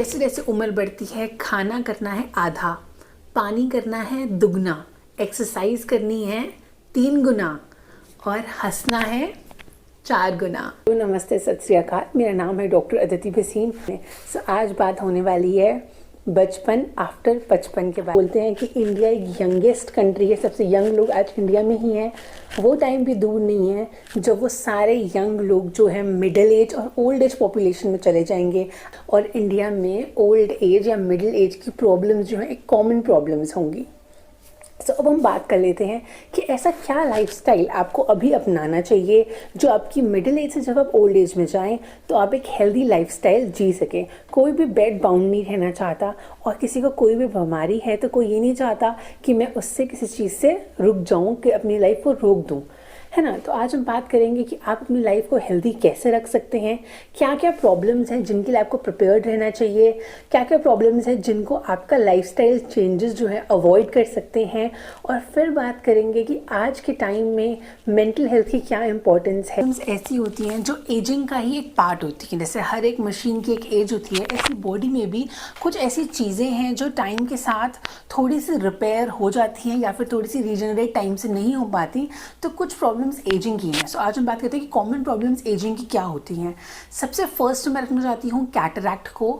जैसे जैसे उम्र बढ़ती है खाना करना है आधा, पानी करना है दुगना, एक्सरसाइज करनी है 3 गुना और हंसना है 4 गुना। नमस्ते, सत श्री अकाल। मेरा नाम है डॉक्टर अदिति भसीन। आज बात होने वाली है बचपन आफ्टर 55 के बाद। बोलते हैं कि इंडिया एक यंगेस्ट कंट्री है, सबसे यंग लोग आज इंडिया में ही हैं। वो टाइम भी दूर नहीं है जब वो सारे यंग लोग जो है मिडिल एज और ओल्ड एज पॉपुलेशन में चले जाएंगे और इंडिया में ओल्ड एज या मिडिल एज की प्रॉब्लम्स जो है एक कॉमन प्रॉब्लम्स होंगी। तो अब हम बात कर लेते हैं कि ऐसा क्या लाइफस्टाइल आपको अभी अपनाना चाहिए जो आपकी मिडिल एज से जब आप ओल्ड एज में जाएं तो आप एक हेल्दी लाइफस्टाइल जी सकें। कोई भी बेड बाउंड नहीं रहना चाहता और किसी को कोई भी बीमारी है तो कोई ये नहीं चाहता कि मैं उससे किसी चीज़ से रुक जाऊं, कि अपनी लाइफ को रोक दूं, है ना। तो आज हम बात करेंगे कि आप अपनी लाइफ को हेल्दी कैसे रख सकते हैं, क्या क्या प्रॉब्लम्स हैं जिनके लिए आपको प्रिपेयर्ड रहना चाहिए, क्या क्या प्रॉब्लम्स हैं जिनको आपका लाइफस्टाइल चेंजेस जो है अवॉइड कर सकते हैं, और फिर बात करेंगे कि आज के टाइम में मेंटल हेल्थ की क्या इंपॉर्टेंस है। ऐसी होती हैं जो एजिंग का ही एक पार्ट होती है, जैसे हर एक मशीन की एक एज होती है, ऐसी बॉडी में भी कुछ ऐसी चीज़ें हैं जो टाइम के साथ थोड़ी सी रिपेयर हो जाती हैं या फिर थोड़ी सी रीजनरेट टाइम से नहीं हो पाती। तो कुछ प्रॉब्लम्स एजिंग की हैं। सो आज हम बात करते हैं कि कॉमन प्रॉब्लम्स एजिंग की क्या होती हैं। सबसे फर्स्ट मैं रखना चाहती हूँ कैटरैक्ट को।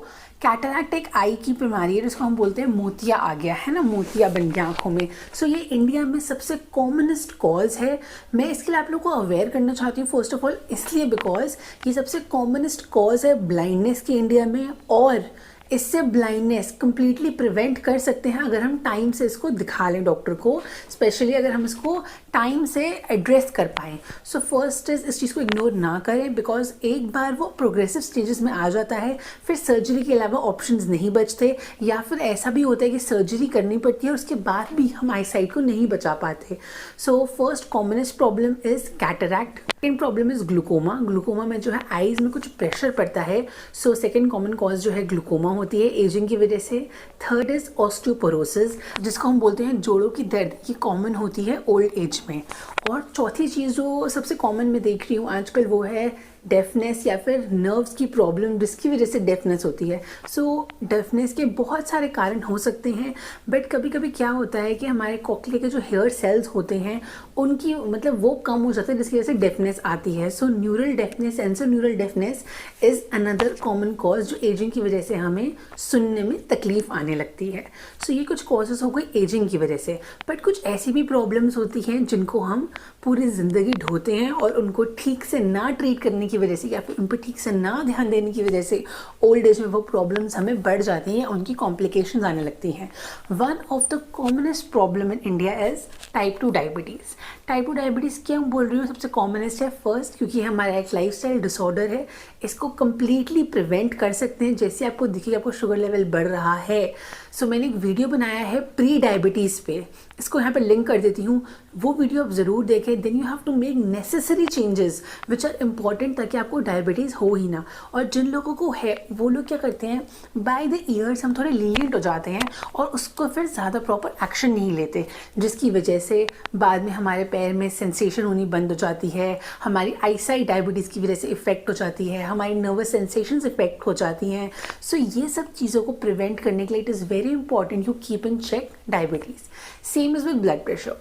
कैटरैक्ट एक आई की बीमारी है जिसको हम बोलते हैं मोतिया आ गया है ना, मोतिया बन गया आँखों में। सो ये इंडिया में सबसे कॉमनेस्ट कॉज है। मैं इसके लिए आप लोगों को अवेयर करना चाहती हूँ फर्स्ट ऑफ ऑल, इसलिए बिकॉज ये सबसे कॉमनेस्ट कॉज है ब्लाइंडनेस की इंडिया में, और इससे ब्लाइंडनेस कम्प्लीटली प्रिवेंट कर सकते हैं अगर हम टाइम से इसको दिखा लें डॉक्टर को, स्पेशली अगर हम इसको टाइम से एड्रेस कर पाएँ। सो फर्स्ट इज इस चीज़ को इग्नोर ना करें, बिकॉज एक बार वो प्रोग्रेसिव स्टेजेस में आ जाता है फिर सर्जरी के अलावा ऑप्शंस नहीं बचते, या फिर ऐसा भी होता है कि सर्जरी करनी पड़ती है और उसके बाद भी हम आई साइट को नहीं बचा पाते। So first commonest problem is cataract. Second problem is glaucoma. Glaucoma में जो है आईज में कुछ प्रेशर पड़ता है। सो सेकेंड कॉमन कॉज जो है ग्लूकोमा होती है एजिंग की वजह से। थर्ड इज ऑस्टियोपोरोसिस, जिसको हम बोलते हैं जोड़ों की दर्द, ये कॉमन होती है ओल्ड एज में। और चौथी चीज़ जो सबसे कॉमन मैं देख रही हूँ आजकल वो है डेफनेस या फिर नर्व्स की प्रॉब्लम, जिसकी वजह से डेफनेस होती है। सो डेफनेस के बहुत सारे कारण हो सकते हैं, बट कभी कभी क्या होता है कि हमारे कोक्लिया के जो हेयर सेल्स होते हैं उनकी मतलब वो कम हो जाते हैं, जिसकी वजह से डेफनेस आती है। So neural deafness, sensor neural deafness is another common cause जो एजिंग की वजह से हमें सुनने में तकलीफ आने लगती है। सो ये कुछ कॉजेज़ हो गई एजिंग की वजह से, बट कुछ ऐसी भी प्रॉब्लम्स होती हैं जिनको हम पूरी ज़िंदगी ढोते हैं और उनको ठीक से ना ट्रीट करने की वजह से या फिर उन पर ठीक से ना ध्यान देने की वजह से ओल्ड एज में वो प्रॉब्लम्स हमें बढ़ जाती हैं, उनकी कॉम्प्लिकेशंस आने लगती हैं। One of the commonest problem in India is type 2 diabetes. Type 2 diabetes क्यों बोल रही हूँ सबसे कॉमनेस्ट है? फर्स्ट क्योंकि हमारा एक लाइफस्टाइल डिसऑर्डर है, इसको कम्प्लीटली प्रिवेंट कर सकते हैं। जैसे आपको दिखेगा आपको शुगर लेवल बढ़ रहा है, सो मैंने एक वीडियो बनाया है प्री डायबिटीज़ पे, इसको यहाँ पे लिंक कर देती हूँ, वो वीडियो आप ज़रूर देखें। Then you have to make necessary changes which are important ताकि आपको डायबिटीज़ हो ही ना। और जिन लोगों को है वो लोग क्या करते हैं, बाय द ईयर्स हम थोड़े लीनियंट हो जाते हैं और उसको फिर ज़्यादा प्रॉपर एक्शन नहीं लेते, जिसकी वजह से बाद में हमारे पैर में सेंसेशन होनी बंद हो जाती है, हमारी आईसाइट डायबिटीज़ की वजह से इफेक्ट हो जाती है, हमारी नर्वस सेंसेशंस इफेक्ट हो जाती हैं। सो ये सब चीज़ों को प्रिवेंट करने के लिए it is very important you keep in check diabetes. Same is with blood pressure.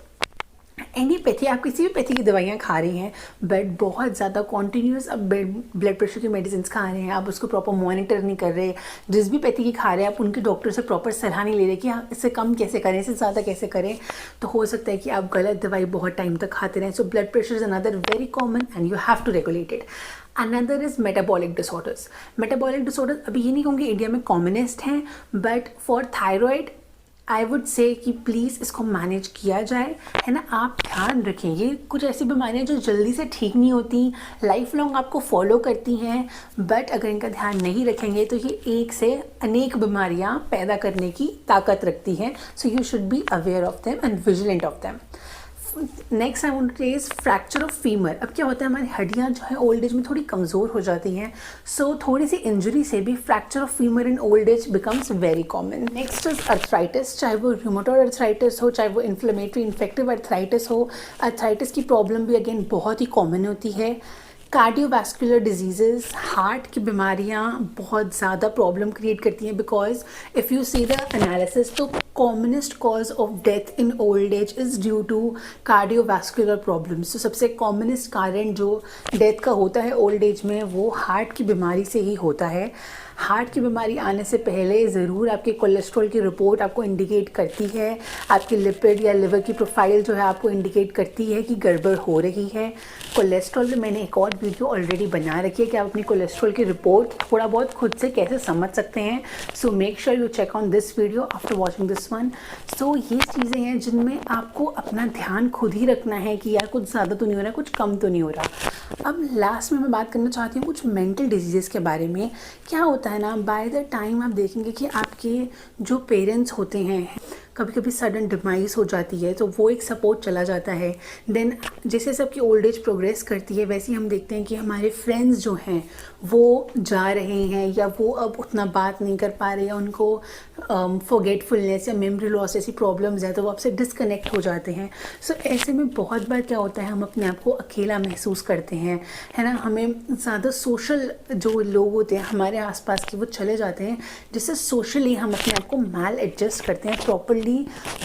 एनीपैथी, आप किसी भी पैथी की दवाइयाँ खा रही हैं बट बहुत ज़्यादा कॉन्टीन्यूस अब ब्लड प्रेशर की मेडिसिन खा रहे हैं, आप उसको प्रॉपर मॉनिटर नहीं कर रहे, जिस भी पैथी की खा रहे हैं आप उनके डॉक्टर से प्रॉपर सलाह नहीं ले रहे कि हाँ इससे कम कैसे करें, इससे ज़्यादा कैसे करें, तो हो सकता है कि आप गलत दवाई बहुत टाइम तक खाते रहें। So blood pressure is another very common and you have to regulate it. Another is metabolic disorders. Metabolic disorders अभी ये नहीं कहूँगी इंडिया में कॉमनेस्ट हैं, but for thyroid I would say कि प्लीज़ इसको मैनेज किया जाए, है ना। आप ध्यान रखें, ये कुछ ऐसी बीमारियां जो जल्दी से ठीक नहीं होती, लाइफ लॉन्ग आपको फॉलो करती हैं, बट अगर इनका ध्यान नहीं रखेंगे तो ये एक से अनेक बीमारियां पैदा करने की ताकत रखती हैं। So you should be aware of them and vigilant of them. Next I want to take fracture of femur. अब क्या होता है हमारी हड्डियाँ जो है ओल्ड एज में थोड़ी कमज़ोर हो जाती हैं, सो थोड़ी सी इंजरी से भी fracture of femur in old as becomes very common. Next is arthritis, चाहे वो रूमेटॉइड अर्थराइटिस हो, चाहे वो इन्फ्लेमेटरी इन्फेक्टिव अर्थराइटिस हो। अर्थराइटिस की प्रॉब्लम भी अगेन बहुत ही कॉमन होती है। कार्डियोवैस्कुलर डिजीज़, हार्ट की बीमारियां बहुत ज़्यादा प्रॉब्लम क्रिएट करती हैं, because if you see the analysis तो commonest cause of death in old age is due to cardiovascular problems. तो सबसे कॉमनेस्ट कारण जो डेथ का होता है ओल्ड एज में वो हार्ट की बीमारी से ही होता है। हार्ट की बीमारी आने से पहले ज़रूर आपके कोलेस्ट्रॉल की रिपोर्ट आपको इंडिकेट करती है, आपकी लिपिड या लिवर की प्रोफाइल जो है आपको इंडिकेट करती है कि गड़बड़ हो रही है। कोलेस्ट्रॉल पे मैंने एक और वीडियो ऑलरेडी बना रखी है कि आप अपनी कोलेस्ट्रॉल की रिपोर्ट थोड़ा बहुत खुद से कैसे समझ सकते हैं। So make sure you check on this video after watching this one. So ये चीज़ें हैं जिनमें आपको अपना ध्यान खुद ही रखना है कि यार कुछ ज़्यादा तो नहीं हो रहा, कुछ कम तो नहीं हो रहा। अब लास्ट में मैं बात करना चाहती हूँ कुछ मेंटल डिजीज़ के बारे में। क्या होता है ना, बाय द टाइम आप देखेंगे कि आपके जो पेरेंट्स होते हैं कभी कभी सडन डिमाइस हो जाती है तो वो एक सपोर्ट चला जाता है। देन जैसे सबकी ओल्ड एज प्रोग्रेस करती है वैसे ही हम देखते हैं कि हमारे फ्रेंड्स जो हैं वो जा रहे हैं या वो अब उतना बात नहीं कर पा रहे हैं, उनको फॉरगेटफुलनेस या मेमोरी लॉस ऐसी प्रॉब्लम्स है तो वो आपसे डिस्कनेक्ट हो जाते हैं। सो ऐसे में बहुत बार क्या होता है, हम अपने आप को अकेला महसूस करते हैं, है ना। हमें ज़्यादा सोशल जो लोग होते हैं हमारे आसपास के वो चले जाते हैं, जिससे सोशली हम अपने आप को मैल एडजस्ट करते हैं, प्रॉपरली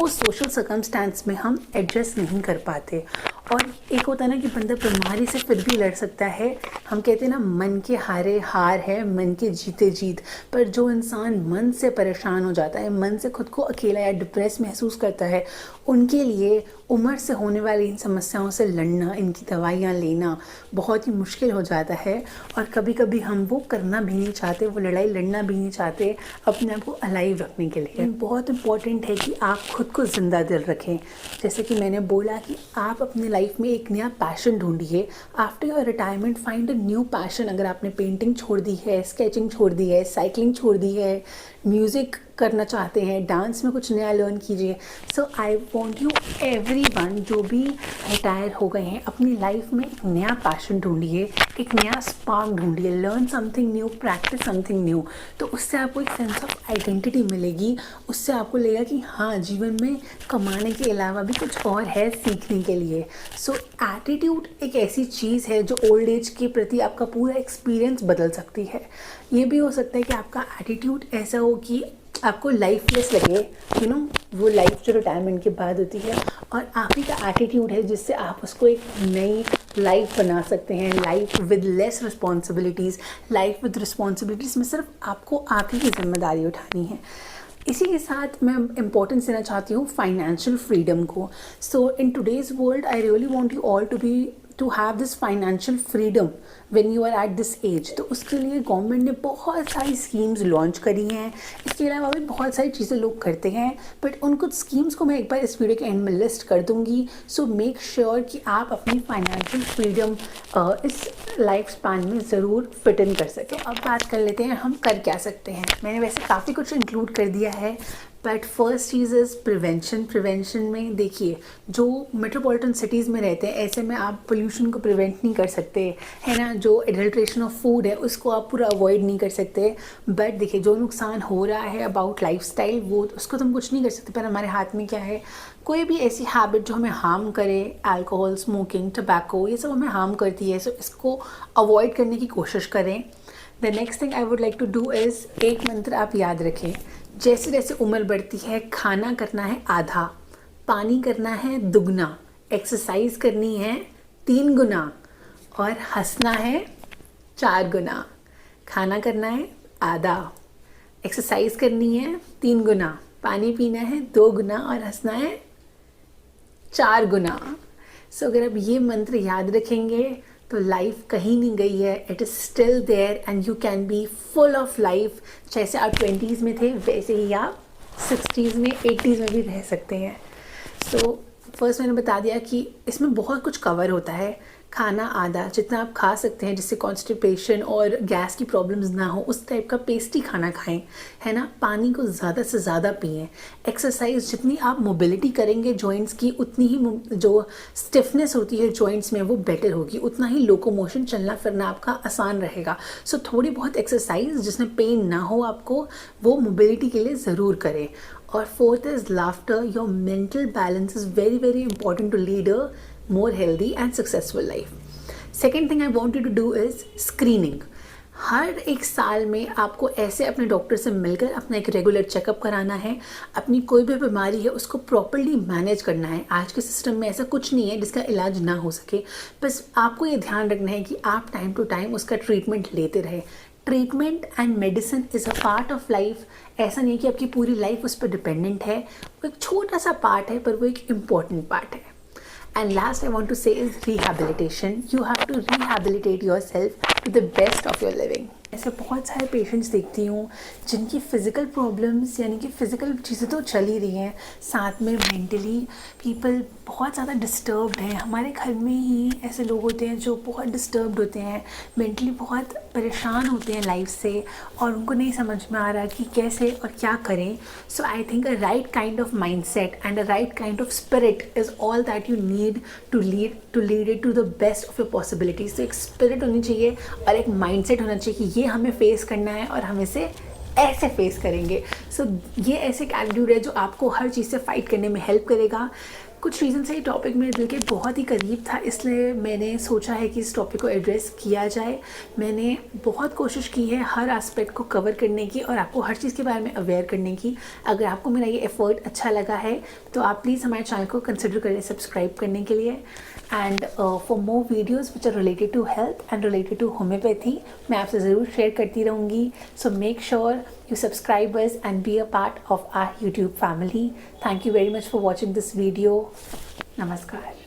उस सोशल सर्कमस्टेंस में हम एडजस्ट नहीं कर पाते। और एक होता है ना कि बंदा बीमारी से फिर भी लड़ सकता है। हम कहते हैं ना मन के हारे हार है, मन के जीते जीत। पर जो इंसान मन से परेशान हो जाता है, मन से खुद को अकेला या डिप्रेस महसूस करता है, उनके लिए उम्र से होने वाली इन समस्याओं से लड़ना, इनकी दवाइयाँ लेना बहुत ही मुश्किल हो जाता है। और कभी कभी हम वो करना भी नहीं चाहते, वो लड़ाई लड़ना भी नहीं चाहते अपने आप को अलाइव रखने के लिए। बहुत इंपॉर्टेंट है कि आप खुद को ज़िंदा दिल रखें। जैसे कि मैंने बोला कि आप अपनी लाइफ में एक नया पैशन ढूंढिए। After your retirement find a new passion. अगर आपने पेंटिंग छोड़ दी है, स्केचिंग छोड़ दी है, साइकिलिंग छोड़ दी है, म्यूज़िक करना चाहते हैं, डांस में कुछ नया लर्न कीजिए। सो आई वॉन्ट यू एवरीवन जो भी रिटायर हो गए हैं अपनी लाइफ में एक नया पैशन ढूंढिए, एक नया स्पार्क ढूंढिए, learn something new, practice something new. तो उससे आपको एक सेंस ऑफ आइडेंटिटी मिलेगी, उससे आपको लगेगा कि हाँ जीवन में कमाने के अलावा भी कुछ और है सीखने के लिए। सो एटीट्यूड एक ऐसी चीज़ है जो ओल्ड एज के प्रति आपका पूरा एक्सपीरियंस बदल सकती है। ये भी हो सकता है कि आपका एटीट्यूड ऐसा हो कि आपको लाइफलेस लगे, यू नो, वो लाइफ जो रिटायरमेंट के बाद होती है, और आप ही का एटीट्यूड है जिससे आप उसको एक नई लाइफ बना सकते हैं। Life with less responsibilities, life with responsibilities में सिर्फ आपको आप ही की जिम्मेदारी उठानी है। इसी के साथ मैं इम्पोर्टेंस देना चाहती हूँ फाइनेंशियल फ्रीडम को। So in today's world I really want you all to have this financial freedom when you are at this age. तो उसके लिए गवर्नमेंट ने बहुत सारी स्कीम्स लॉन्च करी हैं। इसके अलावा भी बहुत सारी चीज़ें लोग करते हैं, बट उन कुछ स्कीम्स को मैं एक बार इस वीडियो के एंड में लिस्ट कर दूंगी। सो मेक श्योर कि आप अपनी फाइनेंशियल फ्रीडम इस लाइफ स्पैन में ज़रूर फिट इन कर सकें। अब बात कर लेते हैं हम कर क्या सकते हैं। मैंने वैसे काफ़ी कुछ इंक्लूड कर दिया है, but first cheese is prevention. Prevention में देखिए, जो मेट्रोपॉलिटन सिटीज़ में रहते हैं ऐसे में आप पोल्यूशन को प्रिवेंट नहीं कर सकते, है ना। जो एडल्ट्रेशन ऑफ फूड है उसको आप पूरा अवॉइड नहीं कर सकते, बट देखिए जो नुकसान हो रहा है अबाउट लाइफस्टाइल वो उसको तो हम कुछ नहीं कर सकते। पर हमारे हाथ में क्या है, कोई भी ऐसी हैबिट जो हमें हार्म करे, अल्कोहल, स्मोकिंग, टबैको, ये सब हमें हार्म करती है। सो इसको अवॉइड करने की कोशिश करें। The next thing I would like to do is, एक मंत्र आप याद रखें, जैसे जैसे उम्र बढ़ती है खाना करना है आधा, पानी करना है दुगना, एक्सरसाइज करनी है 3 गुना और हंसना है 4 गुना। खाना करना है आधा, एक्सरसाइज करनी है 3 गुना, पानी पीना है 2 गुना और हंसना है 4 गुना। सो अगर आप ये मंत्र याद रखेंगे तो लाइफ कहीं नहीं गई है, it is still there and you can be full of life. जैसे आप 20s में थे वैसे ही आप 60s में, 80s में भी रह सकते हैं। सो फर्स्ट मैंने बता दिया कि इसमें बहुत कुछ कवर होता है। खाना आधा, जितना आप खा सकते हैं जिससे कॉन्स्टिपेशन और गैस की प्रॉब्लम्स ना हो उस टाइप का पेस्टी खाना खाएं, है ना। पानी को ज़्यादा से ज़्यादा पिएं। एक्सरसाइज, जितनी आप मोबिलिटी करेंगे जॉइंट्स की उतनी ही जो स्टिफनेस होती है जॉइंट्स में वो बेटर होगी, उतना ही लोकोमोशन, चलना फिरना आपका आसान रहेगा। सो थोड़ी बहुत एक्सरसाइज जिसमें पेन ना हो आपको, वो मोबिलिटी के लिए ज़रूर करें। और fourth is laughter. Your mental balance is very very important to lead a more healthy and successful life. Second thing I want you to do is screening. हर एक साल में आपको ऐसे अपने डॉक्टर से मिलकर अपना एक रेगुलर चेकअप कराना है। अपनी कोई भी बीमारी है उसको प्रॉपरली मैनेज करना है। आज के सिस्टम में ऐसा कुछ नहीं है जिसका इलाज ना हो सके, बस आपको ये ध्यान रखना है कि आप टाइम टू टाइम उसका ट्रीटमेंट लेते रहे। Treatment and medicine is a part of life. ऐसा नहीं कि आपकी पूरी लाइफ उस पर डिपेंडेंट है, वो एक छोटा सा पार्ट है पर वो एक इम्पॉर्टेंट पार्ट है। And last I want to say is rehabilitation. You have to rehabilitate yourself to the best of your living. ऐसे बहुत सारे पेशेंट्स देखती हूँ जिनकी फ़िज़िकल प्रॉब्लम्स यानी कि फ़िज़िकल चीज़ें तो चल ही रही हैं, साथ में मेंटली पीपल बहुत ज़्यादा डिस्टर्ब्ड हैं। हमारे घर में ही ऐसे लोग होते हैं जो बहुत डिस्टर्ब्ड होते हैं, मेंटली बहुत परेशान होते हैं लाइफ से, और उनको नहीं समझ में आ रहा कि कैसे और क्या करें। So I think a right kind of mindset and a right kind of spirit is all that you need to lead it to the best of your possibilities. तो एक स्पिरिट होनी चाहिए और एक माइंडसेट होना चाहिए कि ये हमें फेस करना है और हम इसे ऐसे फेस करेंगे। सो ये ऐसे एटीट्यूड है जो आपको हर चीज़ से फाइट करने में हेल्प करेगा। कुछ रीज़न से ये टॉपिक मेरे दिल के बहुत ही करीब था, इसलिए मैंने सोचा है कि इस टॉपिक को एड्रेस किया जाए। मैंने बहुत कोशिश की है हर एस्पेक्ट को कवर करने की और आपको हर चीज़ के बारे में अवेयर करने की। अगर आपको मेरा ये एफर्ट अच्छा लगा है तो आप प्लीज़ हमारे चैनल को कंसिडर करें सब्सक्राइब करने के लिए। And for more videos which are related to health and related to homeopathy मैं आपसे ज़रूर शेयर करती रहूँगी। So make sure you subscribe us and be a part of our YouTube family. Thank you very much for watching this video. Namaskar.